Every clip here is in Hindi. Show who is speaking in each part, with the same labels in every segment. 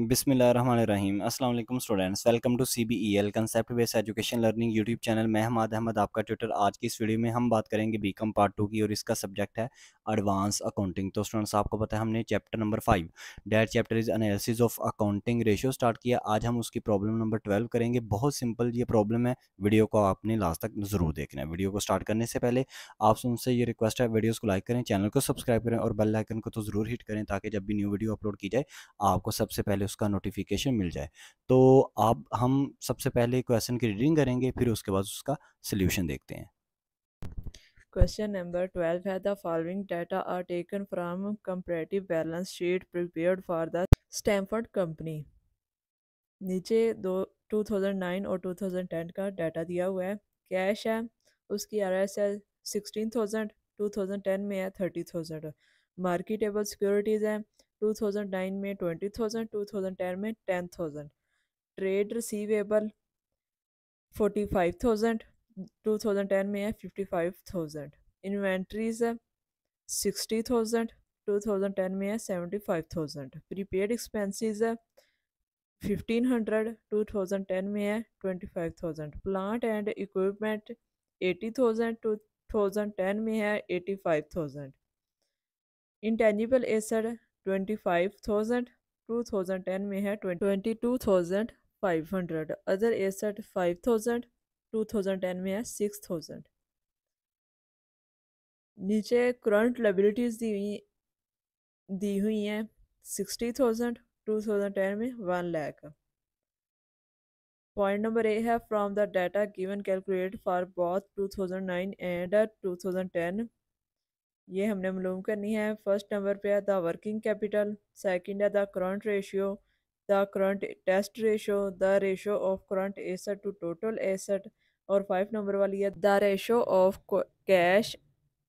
Speaker 1: बिस्मिल्लाहिर्रहमानिर्रहीम। अस्सलाम वालेकुम students, welcome to CBEL concept based education learning YouTube channel. मैं हमाद अहमद आपका ट्यूटर। आज की इस वीडियो में हम बात करेंगे बीकॉम पार्ट 2 की और इसका सब्जेक्ट है एडवांस अकाउंटिंग। तो स्टूडेंट्स, आपको पता है हमने chapter number 5 that chapter is analysis of accounting ratio start किया। आज हम उसकी प्रॉब्लम नंबर 12 करेंगे। बहुत सिंपल ये प्रॉब्लम है, वीडियो को आपने लास्ट तक ज़रूर देखना है। वीडियो को स्टार्ट करने से पहले आप उनसे ये रिक्वेस्ट है, वीडियोज़ को लाइक करें, चैनल को सब्सक्राइब करें और बेल आइकन को तो ज़रूर हिट करें ताकि जब भी न्यू वीडियो अपलोड की जाए आपको सबसे पहले उसका नोटिफिकेशन मिल जाए। तो अब हम सबसे पहले क्वेश्चन की रीडिंग करेंगे, फिर उसके बाद उसका सोल्यूशन देखते हैं।
Speaker 2: Question number 12 है the following data are taken from comparative balance sheet prepared for the Stanford company। नीचे 2009 और 2010 का डाटा दिया हुआ है। कैश है, उसकी RS है 16,000, 2010 में है 30,000। मार्केटेबल सिक्योरिटीज़ है 2009 में 20,000, 2010 में 10,000। ट्रेड रिसीवेबल 45,000, 2010 में है 55,000। इन्वेंट्रीज है 60,000, 2010 में है 75,000। प्रीपेड एक्सपेंसेस है 1,500, 2010 में है 25,000। प्लांट एंड इक्विपमेंट 80,000, 2010 में है 85,000। इंटेंजिबल एसेट 25,000, 2010 में है 22,500। अदर एसेट 5,000, 2010 में है 6,000। नीचे करंट लायबिलिटीज दी हुई हैं 60,000, 2010 में 1 लाख। पॉइंट नंबर ए है from the data given calculate for both 2009 and 2010। ये हमने मालूम करनी है। फर्स्ट नंबर पे है द वर्किंग कैपिटल, सेकंड है the current ratio, the current test ratio, the ratio of current asset to total asset, और 5 नंबर वाली है the ratio of cash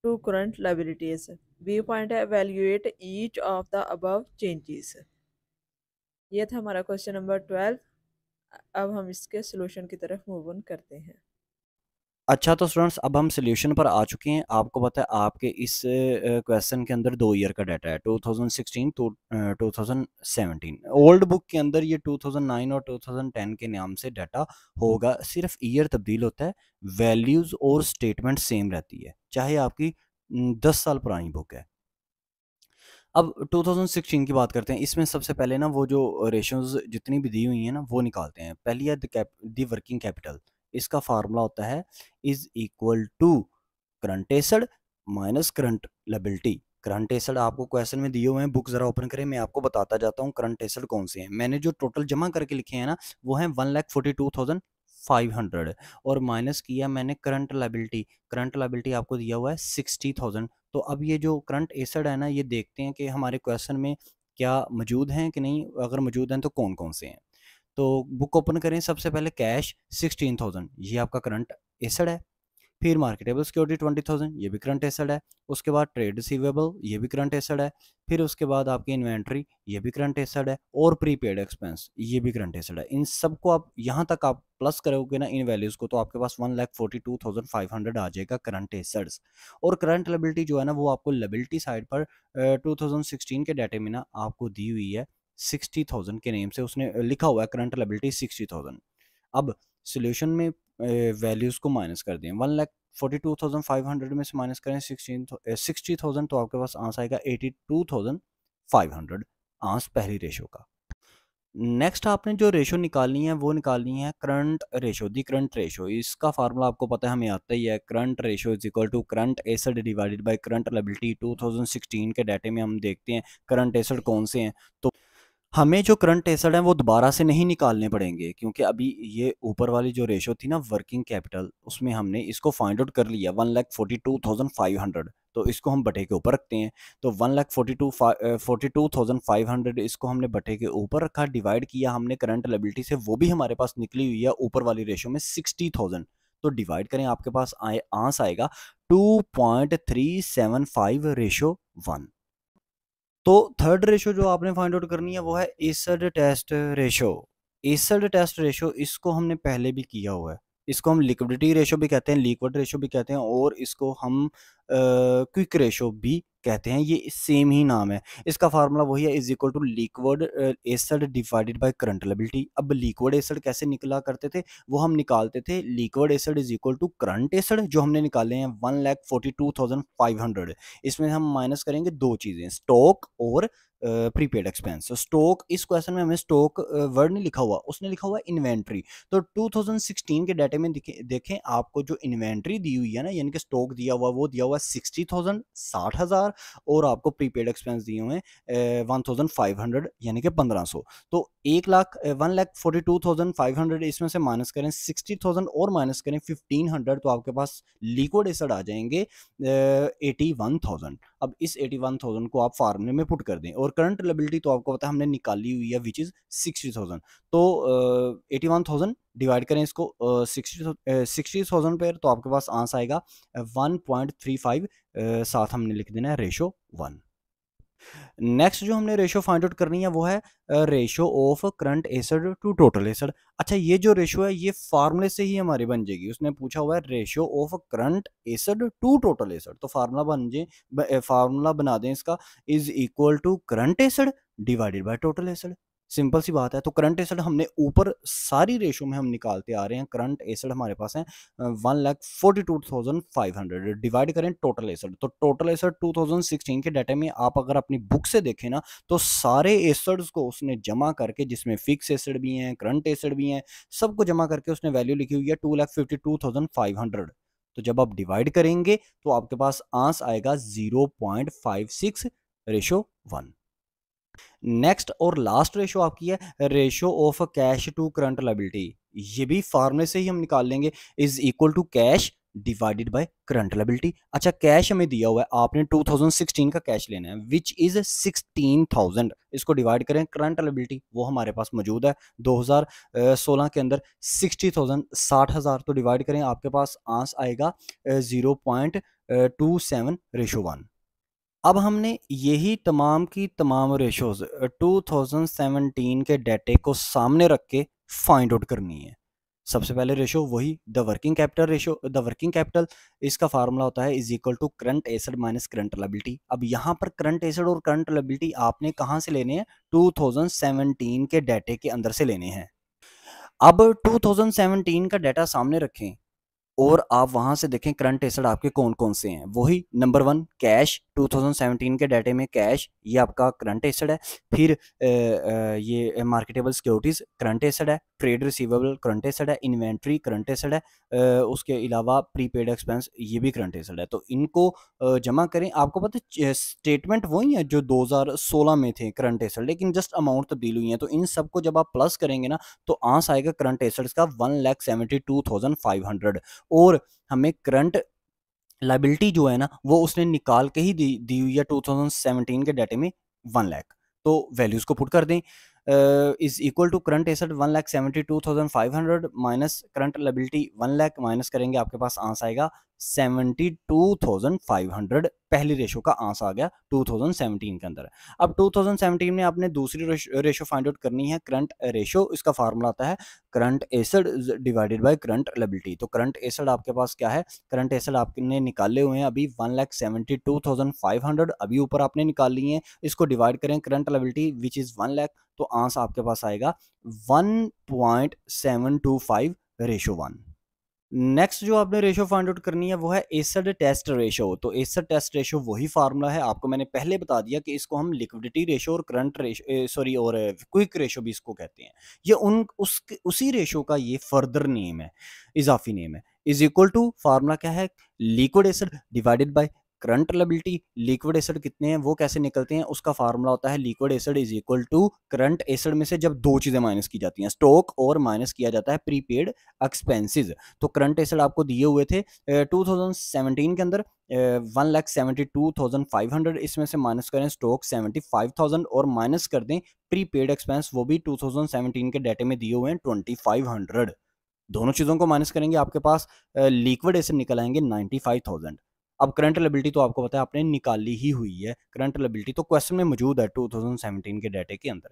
Speaker 2: to current liabilities. B point है evaluate each of the above changes. ये था हमारा क्वेश्चन नंबर 12। अब हम इसके सोल्यूशन की तरफ मूव ऑन करते हैं।
Speaker 1: अच्छा, तो स्टूडेंट्स अब हम सोल्यूशन पर आ चुके हैं। आपको पता है आपके इस क्वेश्चन के अंदर 2 ईयर का डाटा है, 2016 तो 2017। ओल्ड बुक के अंदर ये 2009 और 2010 के नाम से डाटा होगा, सिर्फ ईयर तब्दील होता है, वैल्यूज़ और स्टेटमेंट सेम रहती है, चाहे आपकी 10 साल पुरानी बुक है। अब 2016 की बात करते हैं। इसमें सबसे पहले ना वो जो रेशियोज़ जितनी भी दी हुई हैं ना वो निकालते हैं। पहली है द वर्किंग कैपिटल। इसका फार्मूला होता है is equal to current asset minus current liability. Current asset आपको क्वेश्चन में दिए हुए हैं, बुक ज़रा ओपन करें, मैं आपको बताता जाता हूँ करंट एसेट कौन से हैं। मैंने जो टोटल जमा करके लिखे हैं ना वो हैं 1,42,500 और माइनस किया मैंने करंट लायबिलिटी। करंट लायबिलिटी आपको दिया हुआ है 60,000। तो अब ये जो करंट एसेट है ना, ये देखते हैं कि हमारे क्वेश्चन में क्या मौजूद हैं कि नहीं, अगर मौजूद हैं तो कौन कौन से हैं। तो बुक ओपन करें, सबसे पहले कैश 16,000, ये आपका करंट एसेट है। फिर मार्केटेबल सिक्योरिटी 20,000, ये भी करंट एसेट है। उसके बाद ट्रेड रिसीवेबल, ये भी करंट एसेट है। फिर उसके बाद आपकी इन्वेंट्री, ये भी करंट एसेट है। और प्रीपेड एक्सपेंस, ये भी करंट एसेट है। इन सबको आप यहाँ तक आप प्लस करोगे ना इन वैल्यूज़ को, तो आपके पास 1,42,500 आ जाएगा करंट एसेट्स। और करंट लायबिलिटी जो है ना वो आपको लायबिलिटी साइड पर 2016 के डाटे में ना आपको दी हुई है 60,000 के नेम से, उसने लिखा हुआ है करंट लायबिलिटी 60,000। अब सोल्यूशन में वैल्यूज़ को माइनस कर दें, 1,42,500 में से माइनस करें 60,000, तो आपके पास आंसर आएगा 82,500, आंसर पहली रेशो का। नेक्स्ट आपने जो रेशो निकालनी है वो निकालनी है current ratio, the current ratio. इसका फार्मूला आपको पता है, हमें आता ही है। Current ratio is equal to current asset divided by current liability. 2016 के डाटे में हम देखते हैं करंट एसेट कौन से हैं। तो हमें जो करंट एसेट हैं वो दोबारा से नहीं निकालने पड़ेंगे, क्योंकि अभी ये ऊपर वाली जो रेशो थी ना वर्किंग कैपिटल, उसमें हमने इसको फाइंड आउट कर लिया 1,42,500। तो इसको हम बटे के ऊपर रखते हैं। तो 1,42,500 इसको हमने बटे के ऊपर रखा, डिवाइड किया हमने करंट लायबिलिटी से, वो भी हमारे पास निकली हुई है ऊपर वाली रेशो में 60,000। तो डिवाइड करें, आपके पास आंसर आएगा 2.375:1। तो थर्ड रेशो जो आपने फाइंड आउट करनी है वो है acid test ratio. Acid test ratio इसको हमने पहले भी किया हुआ है, इसको हम लिक्विडिटी रेशो भी कहते हैं, लिक्विड रेशो भी कहते हैं, और इसको हम क्विक रेशो भी कहते हैं। ये सेम ही नाम है। इसका फार्मूला वही है, is equal to liquid acid divided by current liability. अब लिक्विड एसिड कैसे निकला करते थे, वो हम निकालते थे liquid acid is equal to current acid, जो हमने निकाले हैं 1,42,500। इसमें हम माइनस करेंगे दो चीज़ें, स्टॉक और प्रीपेड एक्सपेंस। स्टॉक, इस क्वेश्चन में हमें स्टॉक वर्ड नहीं लिखा हुआ, उसने लिखा हुआ इन्वेंट्री। तो 2016 के डाटे में देखें आपको जो इन्वेंट्री दी हुई है ना, यानी कि स्टॉक दिया हुआ, वो दिया हुआ 60,000 60,000, और आपको प्रीपेड एक्सपेंस दिए हुए हैं 1,500 यानी कि 1,500। तो 1,42,500, इसमें से माइनस करें 60,000 और माइनस करें 1,500, तो आपके पास लिक्विड एसिड आ जाएंगे 81,000। अब इस 81,000 को आप फार्मूले में पुट कर दें, और करंट लायबिलिटी तो आपको पता है हमने निकाली हुई है, विच इज 60,000। तो 81,000 डिवाइड करें इसको 60,000 पर, तो आपके पास आंसर आएगा 1.35। साथ हमने लिख देना है रेशो 1। नेक्स्ट जो हमने रेशो फाइंड आउट करनी है वो है ratio of current acid to total acid. अच्छा, ये जो रेशो है ये फार्मूले से ही हमारी बन जाएगी। उसने पूछा हुआ है ratio of current acid to total asset, तो फार्मूला बन जाए, फार्मूला बना दें इसका, is equal to current acid divided by total asset. Simple सी बात है। तो करंट एसिड हमने ऊपर सारी रेशो में हम निकालते आ रहे हैं, करंट एसिड हमारे पास है 1,42,500, डिवाइड करें टोटल एसिड। तो टोटल एसिड 2016 के डाटा में आप अगर अपनी बुक से देखें ना, तो सारे एसिड्स को उसने जमा करके, जिसमें फिक्स एसिड भी हैं, करंट एसिड भी हैं, सबको जमा करके उसने वैल्यू लिखी हुई है 2,52,500। तो जब आप डिवाइड करेंगे तो आपके पास आंसर आएगा 0.56 रेशो 1। नेक्स्ट और लास्ट रेशो आपकी है ratio of cash to current liability. ये भी फार्मूले से ही हम निकाल लेंगे, is equal to cash divided by current liability. अच्छा, कैश हमें दिया हुआ है, आपने 2016 का कैश लेना है विच इज 16,000। इसको डिवाइड करें करंट लायबिलिटी, वो हमारे पास मौजूद है 2016 के अंदर 60,000 60,000। तो डिवाइड करें, आपके पास आंसर आएगा 0.27 रेशो 1। अब हमने यही तमाम की तमाम रेशोज 2017 के डेटे को सामने रख के फाइंड आउट करनी है। सबसे पहले रेशो वही the working capital ratio, the working capital, इसका फार्मूला होता है is equal to current asset minus current liability. अब यहाँ पर करंट एसेट और करंट लायबिलिटी आपने कहाँ से लेने हैं, 2017 के डेटे के अंदर से लेने हैं। अब 2017 का डाटा सामने रखें और आप वहां से देखें करंट एसेट आपके कौन कौन से हैं। वही नंबर 1 कैश, 2017 के डाटे में कैश ये आपका करंट एसेट है। फिर ये मार्केटेबल सिक्योरिटीज करंट एसेट है, ट्रेड रिसीवेबल करंट एसेट है, इन्वेंट्री करंट एसेट है, उसके अलावा प्रीपेड एक्सपेंस ये भी करंट एसेट है। तो इनको जमा करें। आपको पता है स्टेटमेंट वही है जो 2016 में थे करंट एसेट, लेकिन जस्ट अमाउंट तब्दील हुई है। तो इन सबको जब आप प्लस करेंगे ना, तो आंसर आएगा करंट एसेट्स का 1,72,500। और हमें करंट लायबिलिटी जो है ना, वो उसने निकाल के ही दी हुई है 2017 के डाटे में 1 लाख। तो वैल्यूज को पुट कर दें, is equal to current asset 1,72,500 minus current liability 1 lakh, minus करेंगे आपके पास आंसर आएगा 72,500। पहली रेशो का आंसर आ गया 2017 के अंदर। अब 2017 में आपने दूसरी रेशो फाइंड आउट करनी है, करंट रेशो। इसका फार्मूला आता है current asset divided by current liability. तो करंट एसेट आपके पास क्या है, करंट एसेट आपने निकाले हुए हैं अभी 1,72,500, अभी ऊपर आपने निकाल लिए हैं। इसको डिवाइड करें current liability which is 1 lakh, तो आंसर आपके पास आएगा 1.725 रेशो 1। नेक्स्ट जो आपने रेशो फाइंड आउट करनी है वो है एसिड टेस्ट रेशो। तो एसिड टेस्ट रेशो वही फार्मूला है, आपको मैंने पहले बता दिया कि इसको हम लिक्विडिटी रेशो और करंट रेशो सॉरी और क्विक रेशो भी इसको कहते हैं। ये उसी रेशो का ये फर्दर नेम है, इजाफी नेम है। इज इक्वल टू फार्मूला क्या है, liquid acid divided by current liability. Liquid acid कितने हैं वो कैसे निकलते हैं, उसका फार्मूला होता है liquid acid is equal to current acid में से जब दो चीजें माइनस की जाती हैं, स्टॉक और माइनस किया जाता है प्रीपेड एक्सपेंसेस। तो करंट एसिड आपको दिए हुए थे 2017 के अंदर 1,72,500, इसमें से माइनस करें स्टॉक 75,000 और माइनस कर दें प्रीपेड एक्सपेंस, वो भी 2017 के डाटे में दिए हुए हैं 2,500। दोनों चीज़ों को माइनस करेंगे आपके पास लिक्विड एसिड निकल आएंगे 95,000। अब करंट लायबिलिटी तो आपको पता है आपने निकाली ही हुई है, करंट लायबिलिटी तो क्वेश्चन में मौजूद है 2017 के डाटे के अंदर।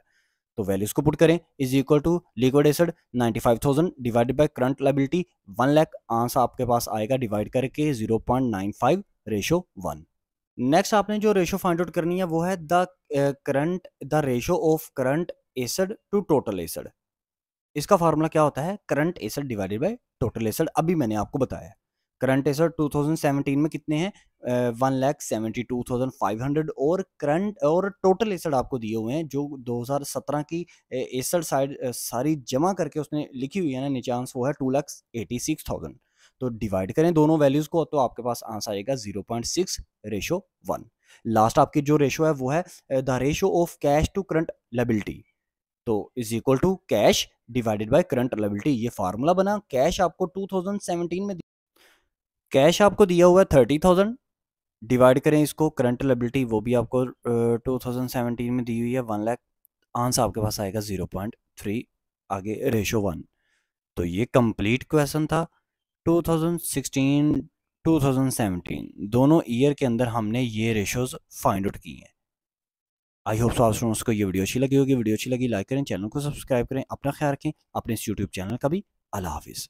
Speaker 1: तो वैल्यूज को पुट करें, is equal to liquid acid 95,000 divided by current liability 1 lakh, answer आपके पास आएगा डिवाइड करके 0.95:1। नेक्स्ट आपने जो रेशो फाइंड आउट करनी है वो है the ratio of current acid to total acid. इसका फार्मूला क्या होता है, current acid divided by total acid. अभी मैंने आपको बताया करंट एसिड 2017 में कितने हैं, 1,72,500, और करंट और टोटल एसिड आपको दिए हुए हैं जो 2017 की एसिड साइड सारी जमा करके उसने लिखी हुई है ना नीचे आंसर, वो है 2,86,000। तो डिवाइड करें दोनों वैल्यूज को तो आपके पास आंसर आएगा 0.6:1। लास्ट आपकी जो रेशो है वो है the ratio of cash to current liability, तो is equal to cash divided by current liability. ये फार्मूला बना, कैश आपको 2017 में कैश आपको दिया हुआ है 30,000, डिवाइड करें इसको करंट लायबिलिटी वो भी आपको 2017 में दी हुई है 1 लाख, आंसर आपके पास आएगा 0.3 आगे रेशो 1। तो ये कंप्लीट क्वेश्चन था 2016 2017 दोनों ईयर के अंदर हमने ये रेशोज फाइंड आउट की हैं। आई होप सो आप स्टूडेंट्स को ये वीडियो अच्छी लगी होगी। वीडियो अच्छी लगी लाइक करें, चैनल को सब्सक्राइब करें, अपना ख्याल रखें, अपने इस यूट्यूब चैनल का भी। अल्लाह हाफिज़।